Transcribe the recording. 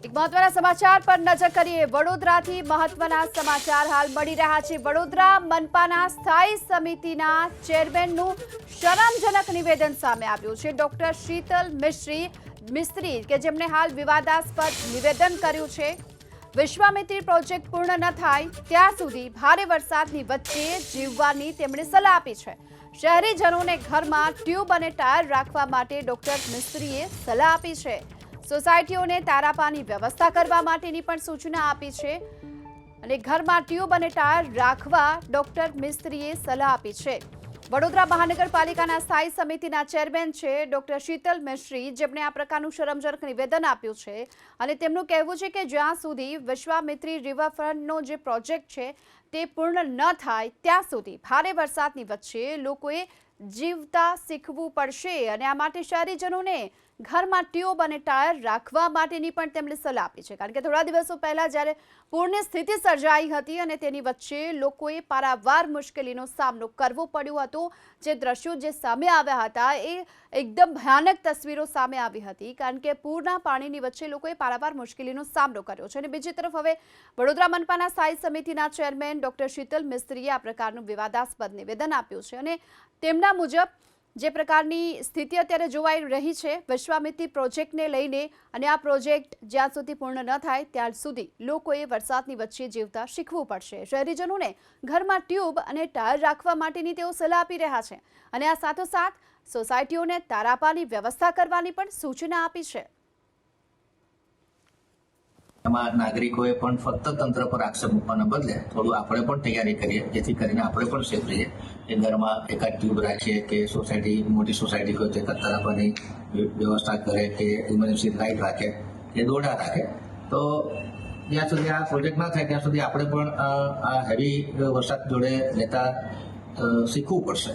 એક મહત્વના સમાચાર પર નજર કરીએ। વડોદરાથી મહત્વના સમાચાર હાલ મળી રહ્યા છે। વડોદરા મનપાના સ્થાયી સમિતિના ચેરમેનનું શરમજનક નિવેદન સામે આવ્યું છે। ડોક્ટર શીતલ મિસ્ત્રી કે જેમણે હાલ વિવાદાસ્પદ નિવેદન કર્યું છે। વિશ્વામિત્રી પ્રોજેક્ટ પૂર્ણ ન થાય ત્યાં સુધી ભારે વરસાદની વચ્ચે જીવવાની તેમણે સલાહ આપી છે। શહેરીજનોને ઘરમાં ટ્યુબ અને ટાયર રાખવા માટે ડોક્ટર મિસ્ત્રીએ સલાહ આપી છે। સોસાયટીઓને તારાપાની વ્યવસ્થા કરવા માટેની પણ સૂચના આપી છે અને ઘરમાં ટ્યુબ અને ટાયર રાખવા ડોક્ટર મિસ્ત્રીએ સલાહ આપી છે। વડોદરા મહાનગરપાલિકાના સ્થાયી સમિતિના ચેરમેન છે ડોક્ટર શીતલ મિસ્ત્રી, જેમણે આ પ્રકારનું શરમજનક નિવેદન આપ્યું છે અને તેમનું કહેવું છે કે જ્યાં સુધી વિશ્વામિત્રી રિવરફ્રન્ટનો જે પ્રોજેક્ટ છે તે પૂર્ણ ન થાય ત્યાં સુધી ભારે વરસાદની વચ્ચે લોકોએ જીવતા શીખવું પડશે અને આ માટે શહેરીજનોને ઘરમાં ટ્યુબ અને ટાયર રાખવા માટેની પણ તેમણે સલાહ આપી છે। કારણ કે થોડા દિવસો પહેલા જ્યારે પૂરની સ્થિતિ સર્જાઈ હતી અને તેની વચ્ચે લોકોએ પારાવાર મુશ્કેલીનો સામનો કરવો પડ્યો હતો। જે દ્રશ્યો જે સામે આવ્યા હતા એ એકદમ ભયાનક તસવીરો સામે આવી હતી, કારણ કે પૂરના પાણીની વચ્ચે લોકોએ પારાવાર મુશ્કેલીનો સામનો કર્યો છે। અને બીજી તરફ હવે વડોદરા મનપાના સ્થાયી સમિતિના ચેરમેન ડોક્ટર શીતલ મિસ્ત્રીએ આ પ્રકારનું વિવાદાસ્પદ નિવેદન આપ્યું છે અને તેમના મુજબ જે પ્રકારની સ્થિતિ અત્યારે જોવાઈ રહી છે વિશ્વામિત્રી પ્રોજેક્ટને લઈને, અને આ પ્રોજેક્ટ જ્યાં સુધી પૂર્ણ ન થાય ત્યાં સુધી લોકોએ વરસાદની વચ્ચે જીવતા શીખવું પડશે। શહેરીજનોને ઘરમાં ટ્યુબ અને ટાયર રાખવા માટેની તેઓ સલાહ આપી રહ્યા છે અને આ સાથોસાથ સોસાયટીઓને તારાપાની વ્યવસ્થા કરવાની પણ સૂચના આપી છે। એમાં નાગરિકોએ પણ ફક્ત તંત્ર પર આક્ષેપ મૂકવાના બદલે થોડું આપણે પણ તૈયારી કરીએ, જેથી કરીને આપણે પણ સેફ રહીએ। કે ઘરમાં એકાદ ટ્યુબ રાખીએ કે સોસાયટી મોટી સોસાયટી હોય તો એકાદ તરાપાની વ્યવસ્થા કરે કે ઇમરજન્સી લાઇટ રાખે કે દોરડા રાખે। તો જ્યાં સુધી આ પ્રોજેક્ટ ના થાય ત્યાં સુધી આપણે પણ આ હેવી વરસાદ જોડે લેતા શીખવું પડશે।